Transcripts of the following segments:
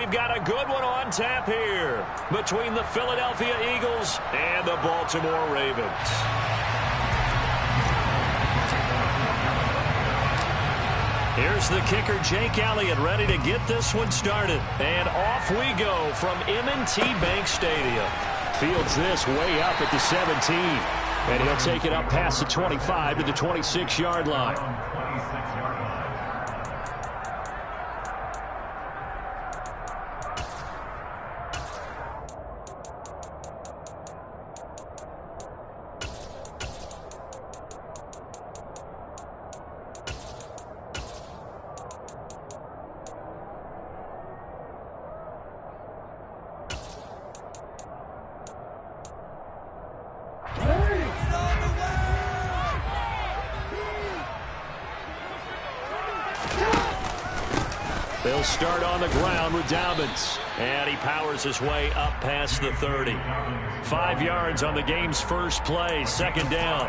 we've got a good one on tap here between the Philadelphia Eagles and the Baltimore Ravens. Here's the kicker, Jake Elliott, ready to get this one started. And off we go from M&T Bank Stadium. Fields this way up at the 17. And he'll take it up past the 25 to the 26-yard line. They'll start on the ground with Dobbins. And he powers his way up past the 30. 5 yards on the game's first play, second down.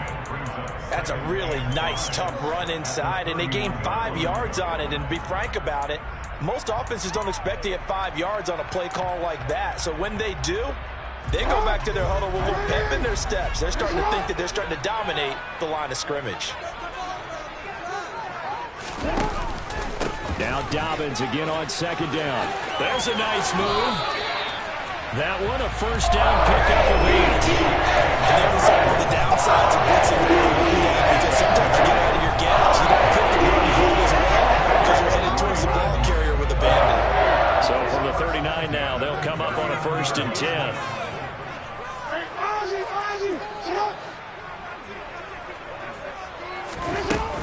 That's a really nice, tough run inside, and they gained 5 yards on it. And to be frank about it, most offenses don't expect to get 5 yards on a play call like that. So when they do, they go back to their huddle with a little pep in their steps. They're starting to think that they're starting to dominate the line of scrimmage. Now Dobbins again on second down. There's a nice move. That one a first down pickup of 8. And there's one of the downsides of blitzing because sometimes you get out of your gaps. You don't fit the run good as well because you're headed towards the ball carrier with a bandit. So from the 39 now, they'll come up on a 1st and 10.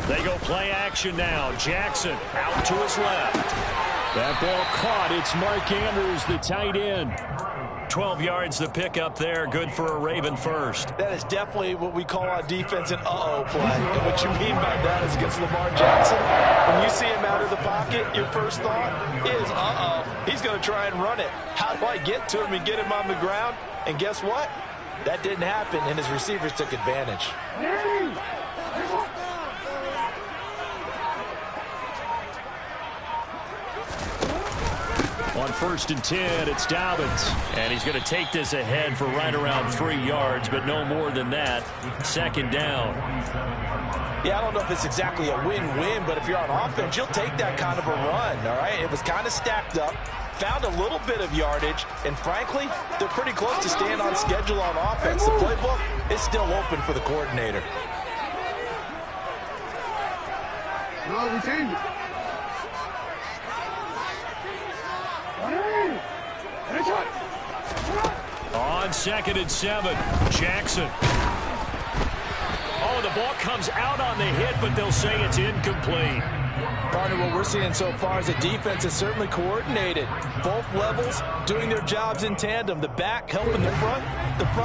They go play action now. Jackson out to his left. That ball caught. It's Mark Andrews, the tight end. 12 yards the pickup there. Good for a Raven first. That is definitely what we call on defense an uh-oh play. And what you mean by that is against Lamar Jackson. When you see him out of the pocket, your first thought is, uh-oh, he's going to try and run it. How do I get to him and get him on the ground? And guess what? That didn't happen, and his receivers took advantage. On 1st and 10, it's Dobbins. And he's going to take this ahead for right around 3 yards, but no more than that. Second down. Yeah, I don't know if it's exactly a win-win, but if you're on offense, you'll take that kind of a run, all right? It was kind of stacked up, found a little bit of yardage, and frankly, they're pretty close to staying on schedule on offense. The playbook is still open for the coordinator. No, we changed it. On 2nd and 7, Jackson. Oh, the ball comes out on the hit, but they'll say it's incomplete. Partner, what we're seeing so far is the defense is certainly coordinated. Both levels doing their jobs in tandem. The back helping the front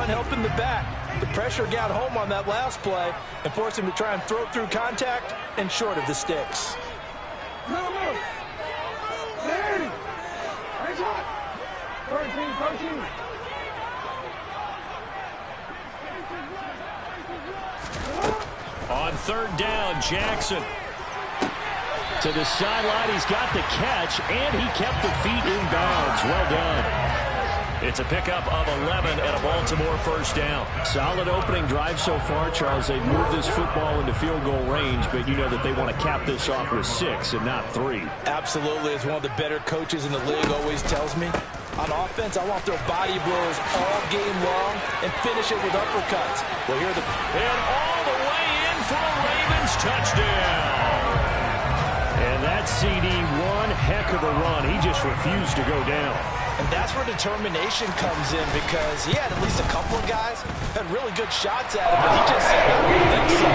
helping the back. The pressure got home on that last play and forced him to try and throw through contact and short of the sticks. On 3rd down, Jackson. To the sideline, he's got the catch, and he kept the feet in bounds. Well done. It's a pickup of 11 and a Baltimore first down. Solid opening drive so far, Charles. They've moved this football into field goal range, but you know that they want to cap this off with 6 and not 3. Absolutely. As one of the better coaches in the league always tells me, on offense, I want their body blows all game long and finish it with uppercuts. Well, here are the... And all the way in for a Ravens touchdown. And that CD, one heck of a run. He just refused to go down. And that's where determination comes in because he had at least a couple of guys had really good shots at him, but he just said, I don't think so.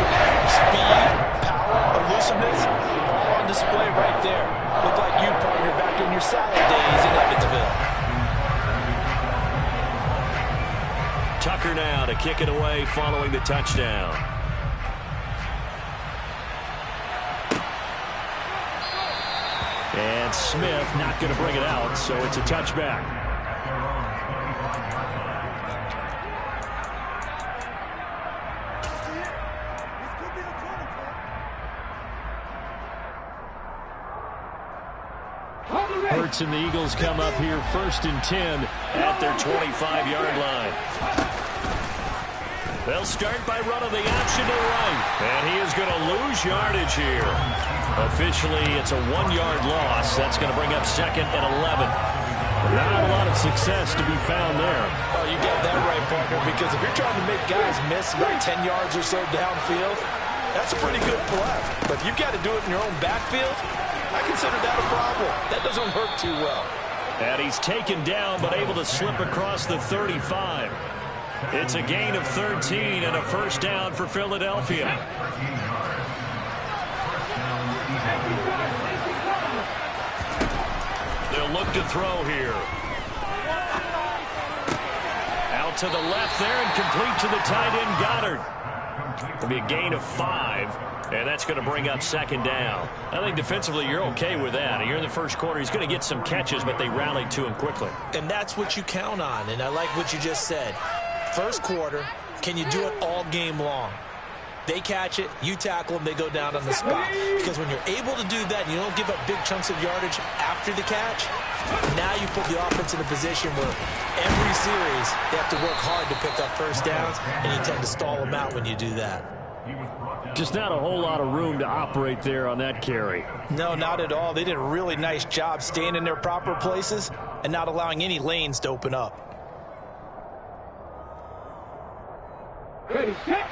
Speed, power, elusiveness, all on display right there. Look like you, partner, back in your salad days in Evansville. Tucker now to kick it away following the touchdown. And Smith not going to bring it out, so it's a touchback. yards, and the Eagles come up here 1st and 10 at their 25-yard line. They'll start by running the option to the right, and he is going to lose yardage here. Officially, it's a 1-yard loss. That's going to bring up 2nd and 11. Not a lot of success to be found there. Oh, you got that right, partner, because if you're trying to make guys miss about 10 yards or so downfield, that's a pretty good play. But if you've got to do it in your own backfield, I consider that a problem. That doesn't hurt too well. And he's taken down but able to slip across the 35. It's a gain of 13 and a 1st down for Philadelphia. They'll look to throw here. Out to the left there and complete to the tight end Goddard. It'll be a gain of 5, and that's going to bring up 2nd down. I think defensively you're okay with that. You're in the first quarter. He's going to get some catches, but they rallied to him quickly. And that's what you count on, and I like what you just said. First quarter, can you do it all game long? They catch it, you tackle them, they go down on the spot. Because when you're able to do that and you don't give up big chunks of yardage after the catch, now you put the offense in a position where every series they have to work hard to pick up 1st downs, and you tend to stall them out when you do that. Just not a whole lot of room to operate there on that carry. No, not at all. They did a really nice job staying in their proper places and not allowing any lanes to open up. Ready, set.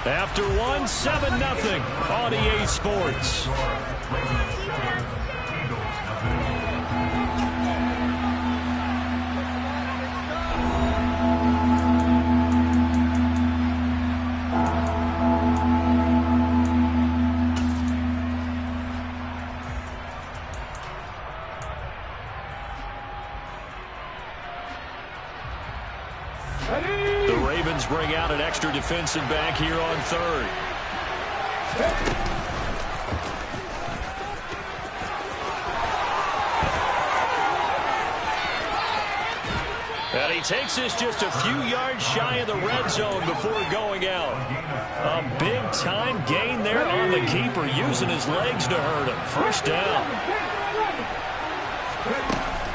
After 7-0 on EA Sports. The Ravens bring out an extra defensive back here on 3rd. And he takes this just a few yards shy of the red zone before going out. A big-time gain there on the keeper, using his legs to hurt him. 1st down.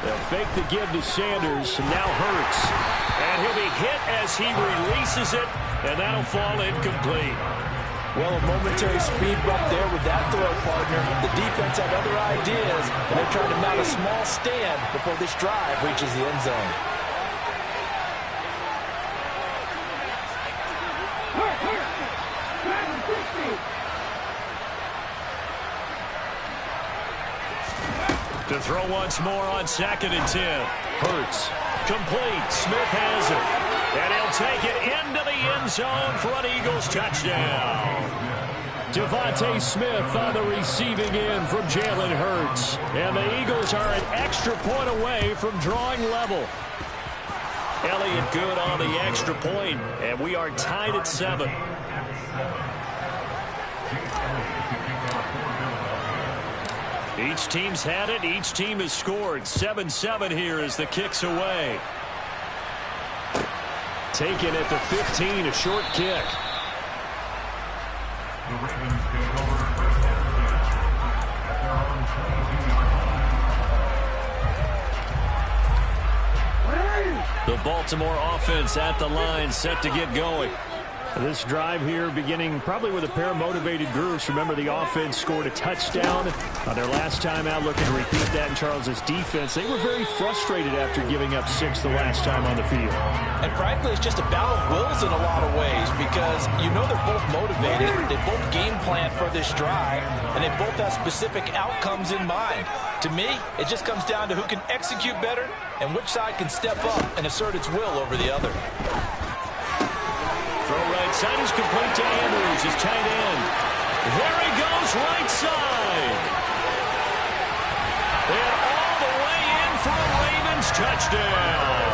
They'll fake the give to Sanders, and now Hurts. And he'll be hit as he releases it, and that'll fall incomplete. Well, a momentary speed bump there with that throw, partner. The defense had other ideas, and they're trying to mount a small stand before this drive reaches the end zone. To throw once more on 2nd and 10. Hurts. Complete. Smith has it. And he'll take it into the end zone for an Eagles touchdown. Devontae Smith on the receiving end from Jalen Hurts. And the Eagles are an extra point away from drawing level. Elliott good on the extra point, and we are tied at 7. Each team's had it. Each team has scored. 7-7 here as the kick's away. Taken at the 15, a short kick. The Baltimore offense at the line, set to get going. This drive here beginning probably with a pair of motivated groups. Remember, the offense scored a touchdown their last time out, looking to repeat that in Charles's defense. They were very frustrated after giving up 6 the last time on the field. And frankly, it's just a battle of wills in a lot of ways, because you know they're both motivated. They both game plan for this drive, and they both have specific outcomes in mind. To me, it just comes down to who can execute better and which side can step up and assert its will over the other. Throw right side is complete to Andrews, his tight end. There he goes, right side. And all the way in for a Ravens touchdown.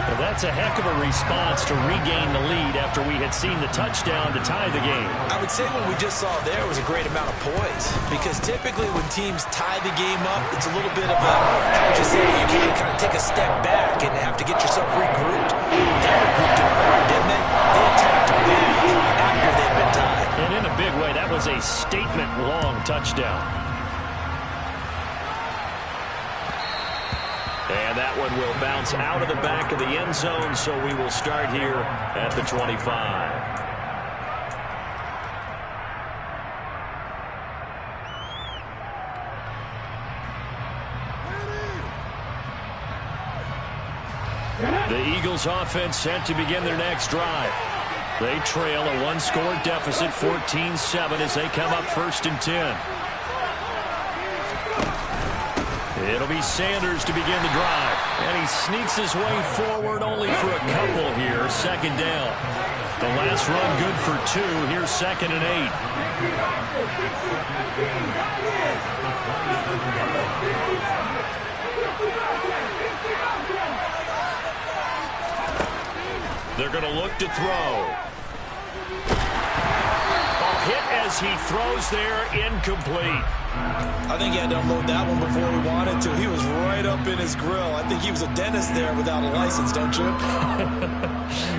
Well, that's a heck of a response to regain the lead after we had seen the touchdown to tie the game. I would say what we just saw there was a great amount of poise, because typically when teams tie the game up, it's a little bit of a, how would you say, you can kind of take a step back and have to get yourself regrouped. They regrouped it hard, didn't they? They attacked back after they'd been tied. And in a big way, that was was a statement-long touchdown. And that one will bounce out of the back of the end zone, so we will start here at the 25. The Eagles offense set to begin their next drive. They trail a one-score deficit, 14-7, as they come up 1st and 10. It'll be Sanders to begin the drive. And he sneaks his way forward only for a couple here. 2nd down. The last run good for 2. Here's 2nd and 8. They're going to look to throw. Hit as he throws there, incomplete. I think he had to unload that one before he wanted to. He was right up in his grill. I think he was a dentist there without a license, don't you?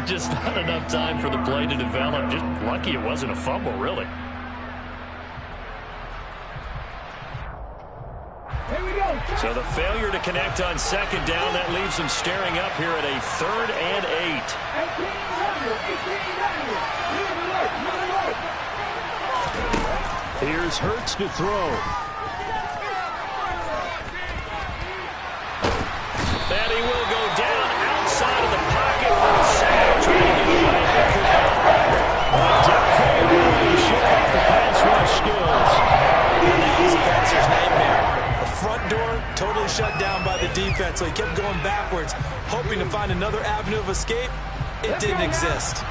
Just not enough time for the play to develop. Just lucky it wasn't a fumble, really. Here we go. So the failure to connect on 2nd down, that leaves him staring up here at a 3rd and 8. Here's Hurts to throw. And he will go down outside of the pocket for a sack. Trying to get away. He showed off the pass rush skills. And that was a passer's nightmare. The front door totally shut down by the defense, so he kept going backwards, hoping to find another avenue of escape. It didn't exist.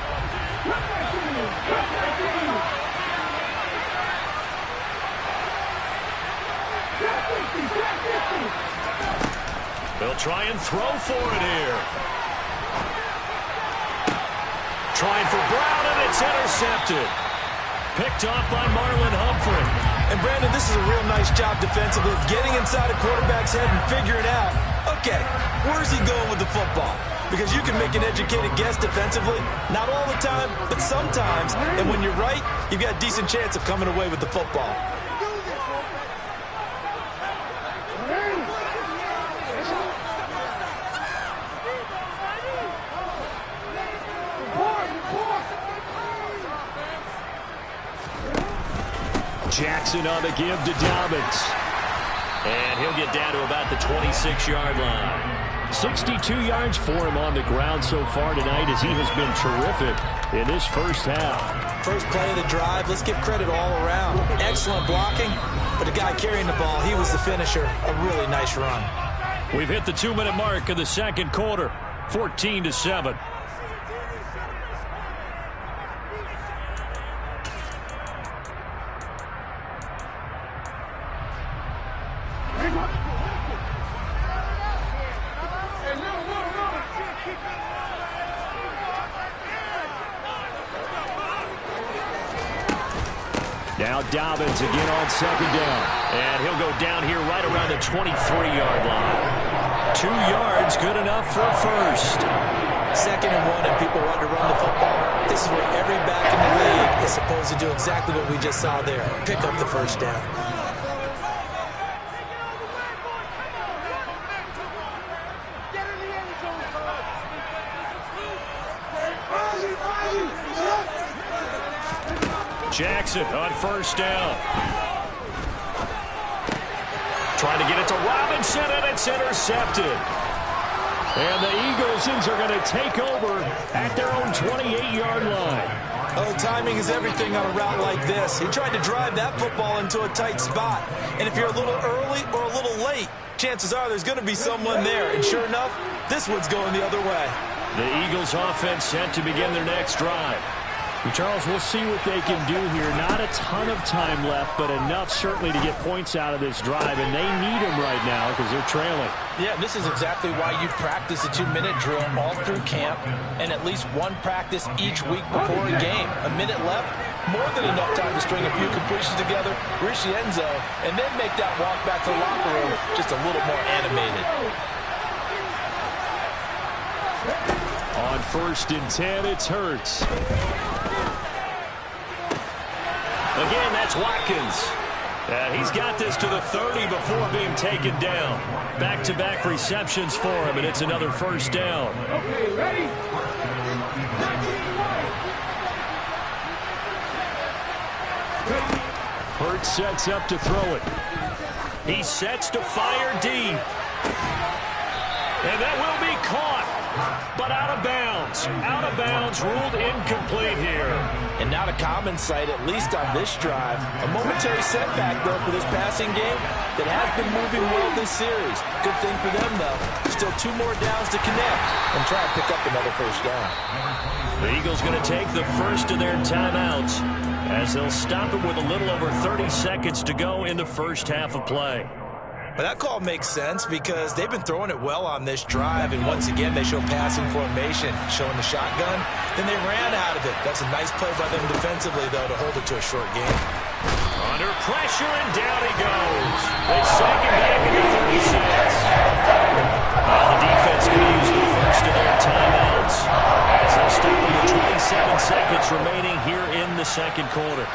They'll try and throw for it here. Trying for Brown, and it's intercepted. Picked off by Marlon Humphrey. And, Brandon, this is a real nice job defensively, getting inside a quarterback's head and figuring out, okay, where's he going with the football? Because you can make an educated guess defensively, not all the time, but sometimes. And when you're right, you've got a decent chance of coming away with the football. Jackson on the give to Dobbins. And he'll get down to about the 26-yard line. 62 yards for him on the ground so far tonight, as he has been terrific in this first half. First play of the drive, let's give credit all around. Excellent blocking, but the guy carrying the ball, he was the finisher. A really nice run. We've hit the 2-minute mark of the 2nd quarter, 14-7. Now Dobbins again on 2nd down. And he'll go down here right around the 23-yard line. 2 yards, good enough for a first. 2nd and 1, and people want to run the football. This is where every back in the league is supposed to do exactly what we just saw there. Pick up the first down. Jackson on 1st down. Trying to get it to Robinson, and it's intercepted. And the Eagles are going to take over at their own 28-yard line. Oh, timing is everything on a route like this. He tried to drive that football into a tight spot. And if you're a little early or a little late, chances are there's going to be someone there. And sure enough, this one's going the other way. The Eagles offense set to begin their next drive. Charles, we'll see what they can do here. Not a ton of time left, but enough certainly to get points out of this drive, and they need them right now because they're trailing. Yeah, this is exactly why you practice a 2-minute drill all through camp and at least one practice each week before a game. A minute left, more than enough time to string a few completions together, reach the end zone, and then make that walk back to the locker room just a little more animated. On 1st and 10, it's Hurts. Again, that's Watkins. He's got this to the 30 before being taken down. Back-to-back receptions for him, and it's another first down. Okay, ready? Hurts sets up to throw it. He sets to fire deep. And that will be caught, but out of bounds. Out of bounds, ruled incomplete here. And not a common sight, at least on this drive. A momentary setback, though, for this passing game that has been moving well this series. Good thing for them, though. Still 2 more downs to connect and try and pick up another first down. The Eagles going to take the first of their timeouts as they'll stop it with a little over 30 seconds to go in the first half of play. But that call makes sense because they've been throwing it well on this drive, and once again they show passing formation, showing the shotgun. Then they ran out of it. That's a nice play by them defensively, though, to hold it to a short game. Under pressure, and down he goes. They sack him back into 36. Now the defense going to use the first of their timeouts as they'll stop him with 27 seconds remaining here in the second quarter.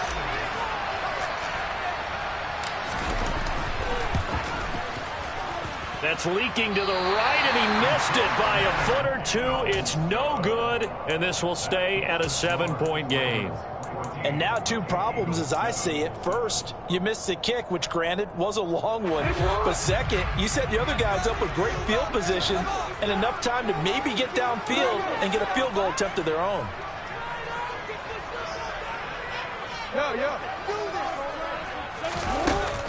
That's leaking to the right, and he missed it by a foot or two. It's no good, and this will stay at a 7-point game. And now 2 problems as I see it. First, you missed the kick, which granted was a long one. But second, you set the other guys up with great field position and enough time to maybe get downfield and get a field goal attempt of their own.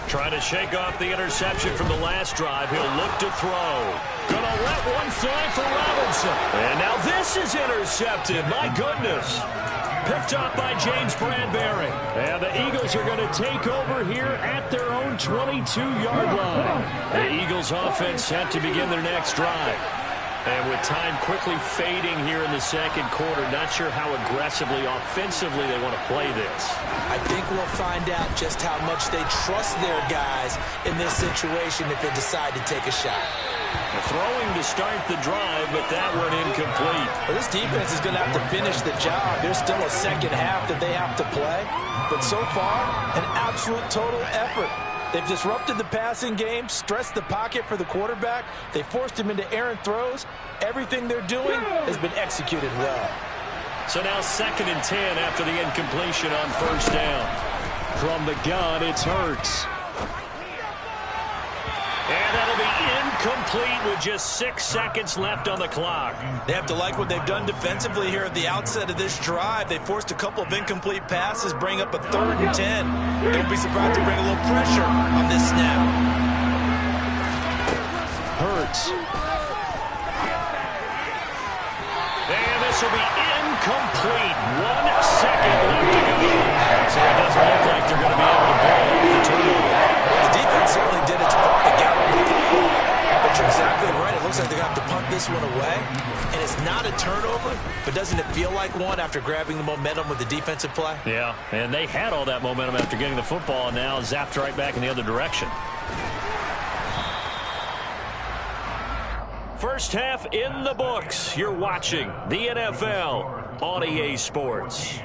Trying to shake off the interception from the last drive. He'll look to throw. Gonna let one fly for Robinson. And now this is intercepted. My goodness. Picked off by James Bradbury. And the Eagles are going to take over here at their own 22-yard line. The Eagles offense set to begin their next drive. And with time quickly fading here in the second quarter, not sure how aggressively, offensively they want to play this. I think we'll find out just how much they trust their guys in this situation if they decide to take a shot. Throwing to start the drive, but that one incomplete. Well, this defense is going to have to finish the job. There's still a second half that they have to play. But so far, an absolute total effort. They've disrupted the passing game, stressed the pocket for the quarterback. They forced him into errant throws. Everything they're doing has been executed well. So now 2nd and 10 after the incompletion on first down. From the gun, it's Hurts. And that'll be incomplete with just 6 seconds left on the clock. They have to like what they've done defensively here at the outset of this drive. They forced a couple of incomplete passes, bring up a 3rd and 10. Don't be surprised to bring a little pressure on this snap. Hurts. And this will be incomplete. 1 second left to go. So it doesn't look like they're going to be able to ball off the turnover. The defense certainly did its part to gather the football. But you're exactly right. It looks like they're going to have to punt this one away. And it's not a turnover, but doesn't it feel like one after grabbing the momentum with the defensive play? Yeah, and they had all that momentum after getting the football, and now zapped right back in the other direction. First half in the books. You're watching the NFL on EA Sports.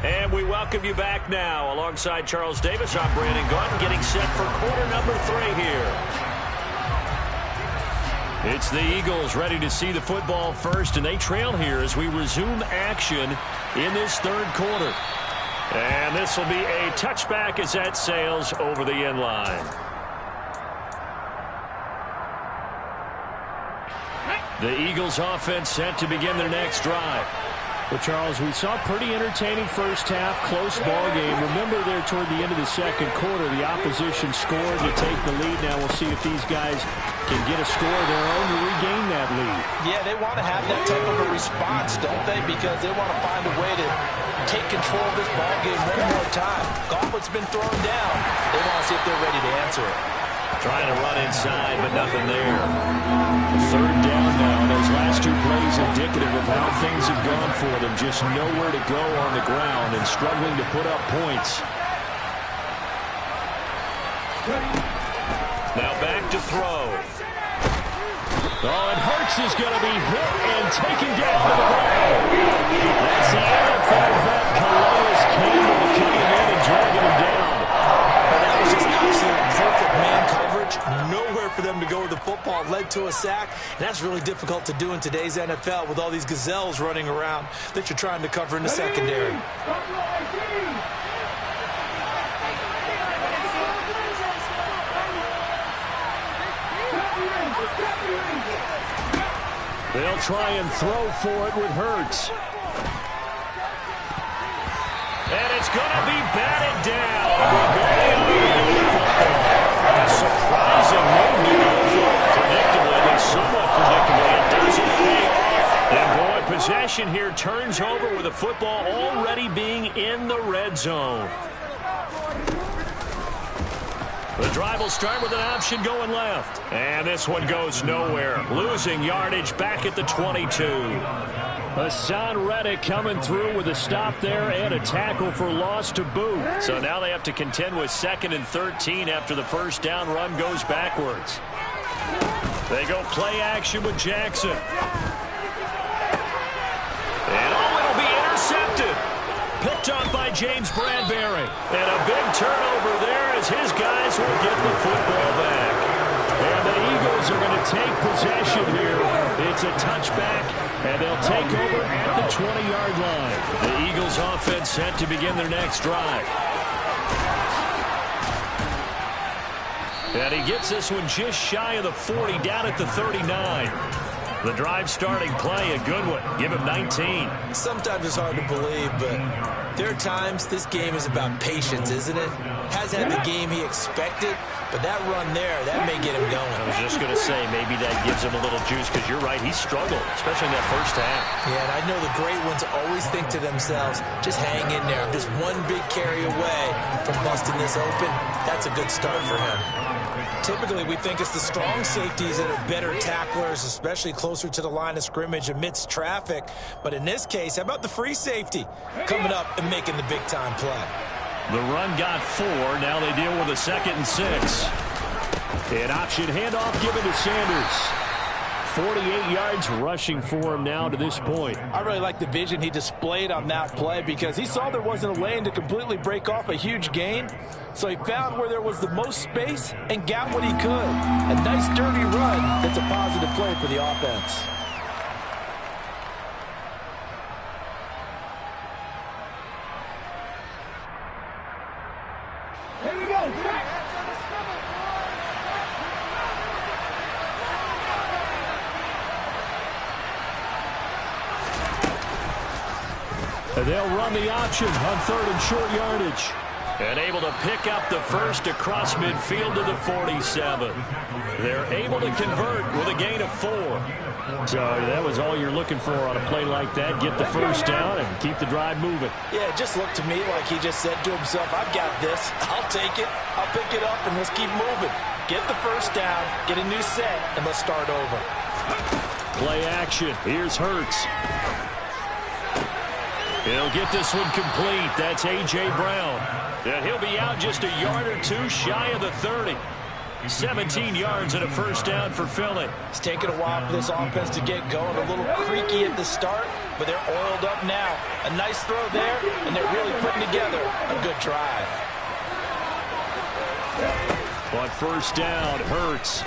And we welcome you back now. Alongside Charles Davis, I'm Brandon Gaudin, getting set for quarter number 3 here. It's the Eagles ready to see the football first, and they trail here as we resume action in this 3rd quarter. And this will be a touchback as that sails over the end line. The Eagles offense set to begin their next drive. Well, Charles, we saw a pretty entertaining first half, close ball game. Remember there toward the end of the second quarter, the opposition scored to take the lead. Now we'll see if these guys can get a score of their own to regain that lead. Yeah, they want to have that type of a response, don't they? Because they want to find a way to take control of this ball game one more time. Gauntlet's been thrown down. They want to see if they're ready to answer it. Trying to run inside, but nothing there. 3rd down now. Those last 2 plays indicative of how things have gone for them. Just nowhere to go on the ground and struggling to put up points. Now back to throw. Oh, and Hurts is going to be hit and taken down to the ground. That's the NFL vet, Calais Campbell, coming in and dragging him down. And that was just absolute perfect man coverage. Nowhere for them to go with the football. Led to a sack. And that's really difficult to do in today's NFL with all these gazelles running around that you're trying to cover in the secondary. They'll try and throw for it with Hurts. And it's going to be batted down. A surprising move to go for it. Predictably, at least somewhat predictably, it doesn't pay off. And boy, possession here turns over with the football already being in the red zone. The drive will start with an option going left. And this one goes nowhere. Losing yardage back at the 22. Hassan Reddick coming through with a stop there and a tackle for loss to boot. So now they have to contend with 2nd and 13 after the first down run goes backwards. They go play action with Jackson. And it'll be intercepted. Picked up by James Bradbury. And a big turnover there as his guys will get the football back. And the Eagles are going to take possession here. It's a touchback, and they'll take over at the 20-yard line. The Eagles offense set to begin their next drive. And he gets this one just shy of the 40, down at the 39. The drive starting play, a good one. Give him 19. Sometimes it's hard to believe, but there are times this game is about patience, isn't it? Hasn't had the game he expected, but that run there, that may get him going. I was just going to say, maybe that gives him a little juice, because you're right, he struggled, especially in that first half. Yeah, and I know the great ones always think to themselves, just hang in there. I'm just one big carry away from busting this open. That's a good start for him. Typically, we think it's the strong safeties that are better tacklers, especially closer to the line of scrimmage amidst traffic. But in this case, how about the free safety coming up and making the big-time play? The run got 4. Now they deal with a 2nd and 6. An option handoff given to Sanders. 48 yards rushing for him now to this point. I really like the vision he displayed on that play because he saw there wasn't a lane to completely break off a huge gain. So he found where there was the most space and got what he could. A nice dirty run that's a positive play for the offense. Here we go. And they'll run the option on 3rd and short yardage. And able to pick up the first across midfield to the 47. They're able to convert with a gain of 4. So that was all you're looking for on a play like that. Get the first down and keep the drive moving. Yeah, it just looked to me like he just said to himself, I've got this. I'll take it. I'll pick it up, and let's keep moving. Get the first down, get a new set, and let's start over. Play action. Here's Hurts. He'll get this one complete. That's A.J. Brown. And he'll be out just a yard or two shy of the 30. 17 yards and a first down for Philly. It's taken a while for this offense to get going. A little creaky at the start, but they're oiled up now. A nice throw there, and they're really putting together a good drive. On first down, Hurts.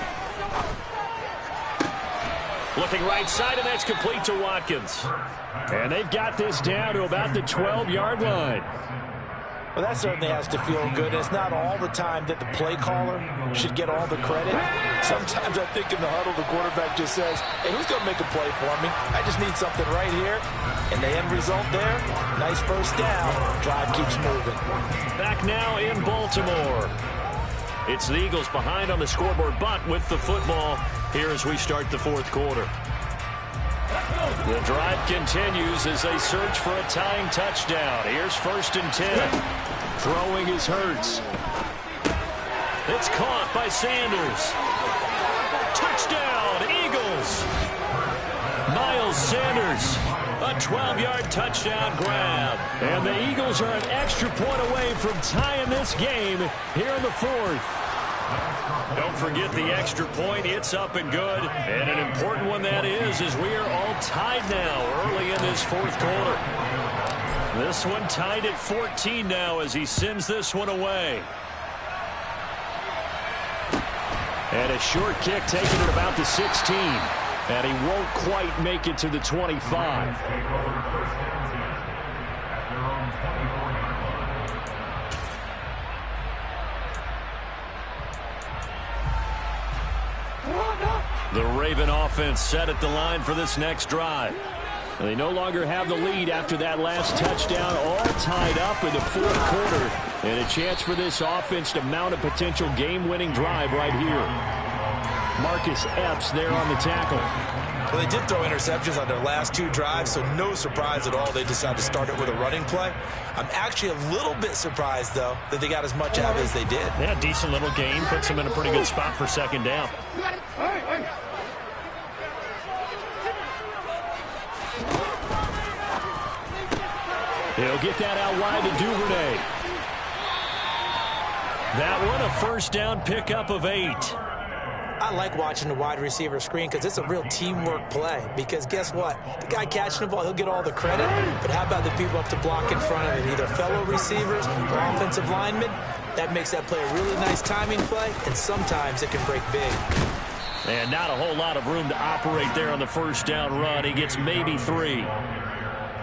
Looking right side, and that's complete to Watkins. And they've got this down to about the 12-yard line. Well, that certainly has to feel good. It's not all the time that the play caller should get all the credit. Sometimes I think in the huddle, the quarterback just says, hey, who's going to make a play for me? I just need something right here. And the end result there, nice first down. Drive keeps moving. Back now in Baltimore. It's the Eagles behind on the scoreboard, but with the football here as we start the 4th quarter. The drive continues as they search for a tying touchdown. Here's 1st and 10. Throwing is Hurts. It's caught by Sanders. Touchdown, Eagles. Miles Sanders, a 12-yard touchdown grab. And the Eagles are an extra point away from tying this game here in the 4th. Don't forget the extra point. It's up and good. And an important one that is, as we are all tied now early in this fourth quarter. This one tied at 14 now as he sends this one away. And a short kick taken at about the 16. And he won't quite make it to the 25. The Raven offense set at the line for this next drive. And they no longer have the lead after that last touchdown, all tied up in the fourth quarter. And a chance for this offense to mount a potential game-winning drive right here. Marcus Epps there on the tackle. Well, they did throw interceptions on their last two drives, so no surprise at all they decided to start it with a running play. I'm actually a little bit surprised, though, that they got as much out as they did. Yeah, decent little gain. Puts them in a pretty good spot for second down. He'll get that out wide to Duvernay. That one a first down pickup of 8. I like watching the wide receiver screen because it's a real teamwork play. Because guess what? The guy catching the ball, he'll get all the credit. But how about the people up to block in front of him? Either fellow receivers or offensive linemen. That makes that play a really nice timing play. And sometimes it can break big. And not a whole lot of room to operate there on the first down run. He gets maybe 3.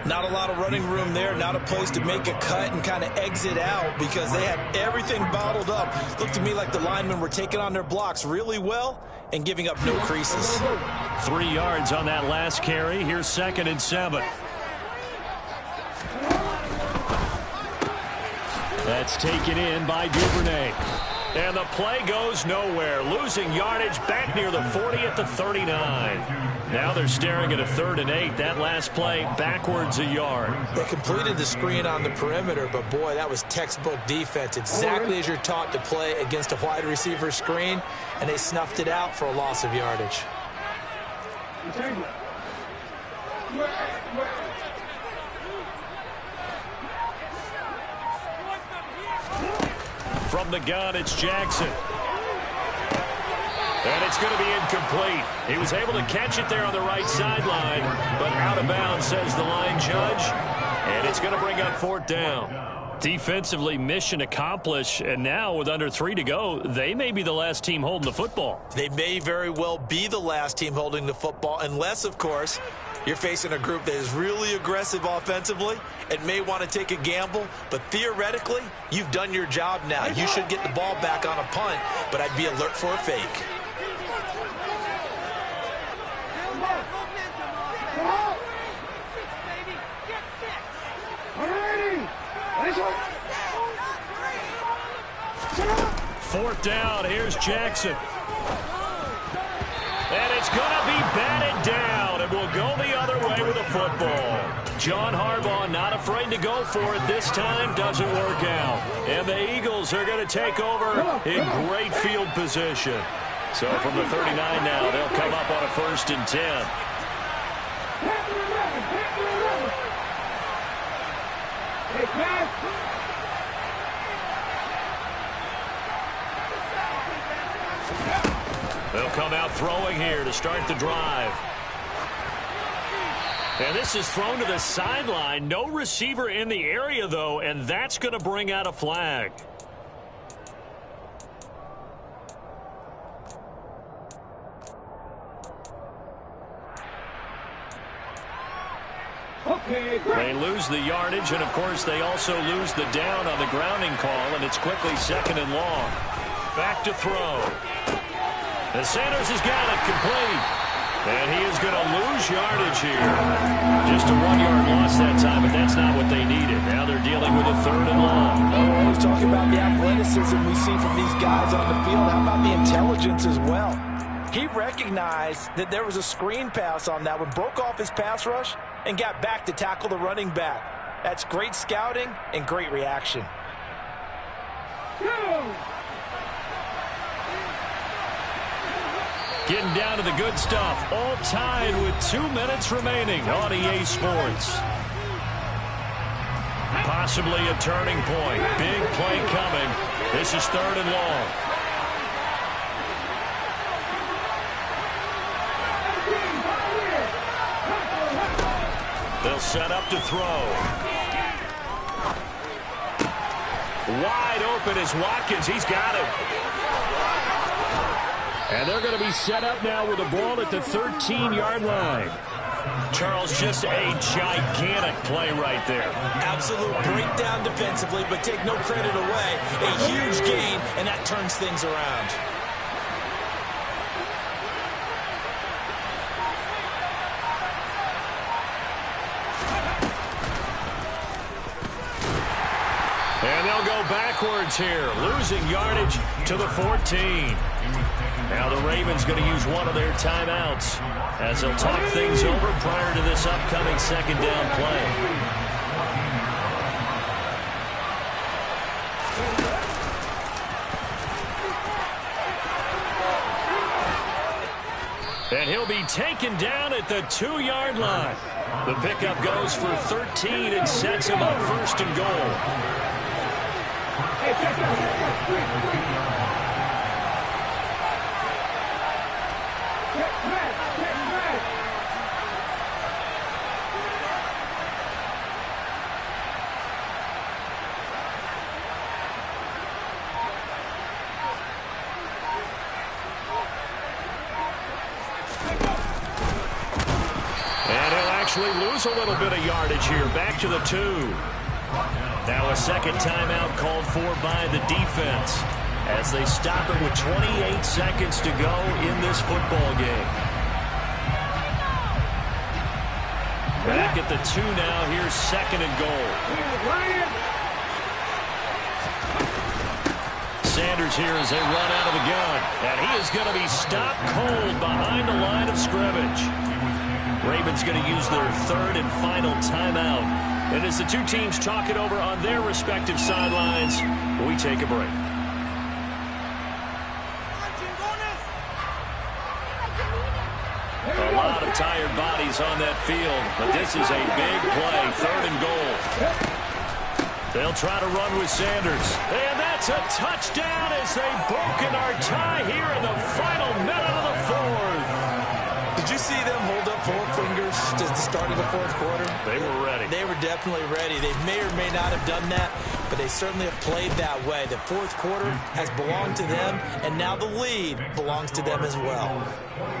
Not a lot of running room there, not a place to make a cut and kind of exit out because they had everything bottled up. Looked to me like the linemen were taking on their blocks really well and giving up no creases. 3 yards on that last carry. Here's 2nd and 7. That's taken in by Duvernay. And the play goes nowhere. Losing yardage back near the 40 at the 39. Now they're staring at a 3rd and 8. That last play backwards a yard. They completed the screen on the perimeter, but boy, that was textbook defense. Exactly as you're taught to play against a wide receiver screen, and they snuffed it out for a loss of yardage. From the gun, it's Jackson. And it's going to be incomplete. He was able to catch it there on the right sideline, but out of bounds, says the line judge. And it's going to bring up 4th down. Defensively, mission accomplished. And now, with under 3 to go, they may be the last team holding the football. They may very well be the last team holding the football, unless, of course, you're facing a group that is really aggressive offensively and may want to take a gamble. But theoretically, you've done your job now. You should get the ball back on a punt, but I'd be alert for a fake. Fourth down, here's Jackson. And it's going to be batted down, and we'll go the other way with a football. John Harbaugh not afraid to go for it this time, doesn't work out. And the Eagles are going to take over in great field position. So from the 39 now, they'll come up on a 1st and 10. They'll come out throwing here to start the drive. And this is thrown to the sideline. No receiver in the area, though, and that's going to bring out a flag. They lose the yardage, and, of course, they also lose the down on the grounding call, and it's quickly 2nd and long. Back to throw. And Sanders has got it complete. And he is going to lose yardage here. Just a 1-yard loss that time, but that's not what they needed. Now they're dealing with a 3rd and long. We're always talking about the athleticism we see from these guys on the field. How about the intelligence as well? He recognized that there was a screen pass on that one, broke off his pass rush, and got back to tackle the running back. That's great scouting and great reaction. Getting down to the good stuff. All tied with 2 minutes remaining on EA Sports. Possibly a turning point. Big play coming. This is 3rd and long. They'll set up to throw. Wide open is Watkins. He's got it. And they're going to be set up now with the ball at the 13-yard line. Charles, just a gigantic play right there. Absolute breakdown defensively, but take no credit away. A huge gain, and that turns things around. And they'll go backwards here, losing yardage to the 14. Now the Ravens going to use one of their timeouts as they'll talk things over prior to this upcoming second down play. And he'll be taken down at the 2-yard line. The pickup goes for 13 and sets him up first and goal. Lose a little bit of yardage here. Back to the 2. Now a second timeout called for by the defense as they stop it with 28 seconds to go in this football game. Back at the 2 now. Here's second and goal. Sanders here as they run out of the gun. And he is going to be stopped cold behind the line of scrimmage. Ravens going to use their third and final timeout. And as the two teams talk it over on their respective sidelines, we take a break. A lot of tired bodies on that field, but this is a big play, third and goal. They'll try to run with Sanders. And that's a touchdown as they've broken our tie here in the final minute of the fourth. Did you see them hold up 4 fingers at the start of the fourth quarter? They were ready. They were definitely ready. They may or may not have done that, but they certainly have played that way. The fourth quarter has belonged to them, and now the lead belongs to them as well.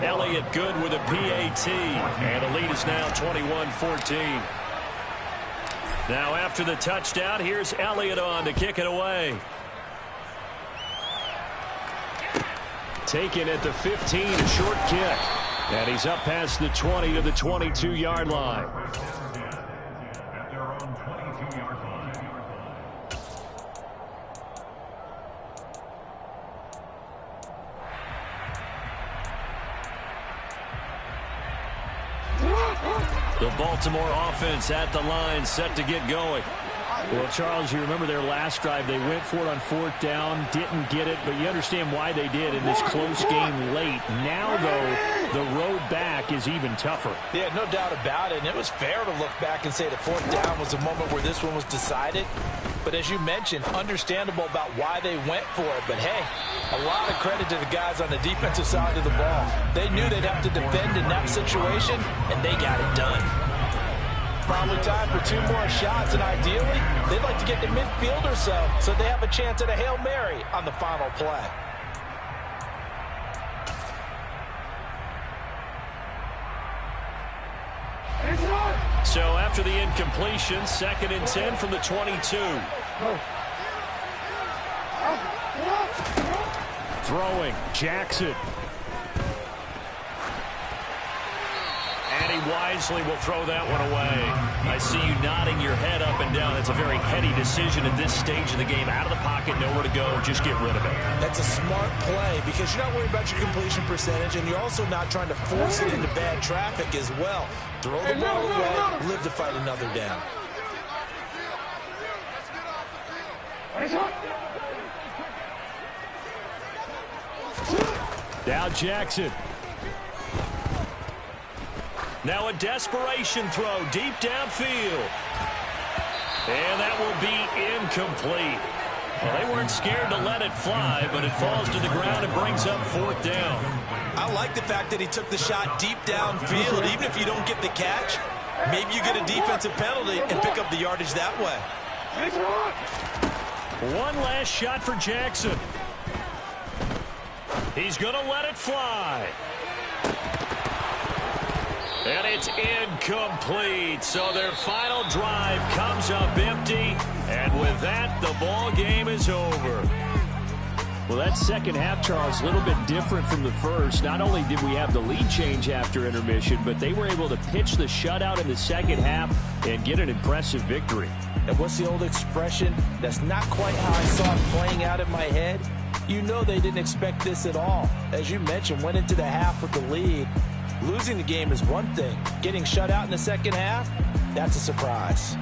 Elliott good with a PAT, and the lead is now 21-14. Now after the touchdown, here's Elliott on to kick it away. Taken at the 15, a short kick. And he's up past the 20 to the 22-yard line. The Baltimore offense at the line, set to get going. Well, Charles, you remember their last drive. They went for it on 4th down, didn't get it, but you understand why they did in this close game late. Now, though, the road back is even tougher. Yeah, no doubt about it. And it was fair to look back and say the 4th down was the moment where this one was decided. But as you mentioned, understandable about why they went for it. But, hey, a lot of credit to the guys on the defensive side of the ball. They knew they'd have to defend in that situation, and they got it done. Probably time for 2 more shots, and ideally, they'd like to get to midfield or so they have a chance at a Hail Mary on the final play. So after the incompletion, 2nd and 10 from the 22. Throwing, Jackson. And he wisely will throw that one away. I see you nodding your head up and down. It's a very heady decision at this stage of the game. Out of the pocket, nowhere to go. Just get rid of it. That's a smart play because you're not worried about your completion percentage, and you're also not trying to force it into bad traffic as well. Throw the ball away, live to fight another down. Now Jackson. Now a desperation throw deep downfield. And that will be incomplete. Well, they weren't scared to let it fly, but it falls to the ground and brings up 4th down. I like the fact that he took the shot deep downfield. Even if you don't get the catch, Maybe you get a defensive penalty and pick up the yardage that way. One last shot for Jackson. He's going to let it fly. And it's incomplete. So their final drive comes up empty. And with that, the ball game is over. Well, that second half, Charles, a little bit different from the first. Not only did we have the lead change after intermission, but they were able to pitch the shutout in the second half and get an impressive victory. And what's the old expression? That's not quite how I saw it playing out in my head. You know they didn't expect this at all. As you mentioned, went into the half with the lead. Losing the game is one thing. Getting shut out in the second half, that's a surprise.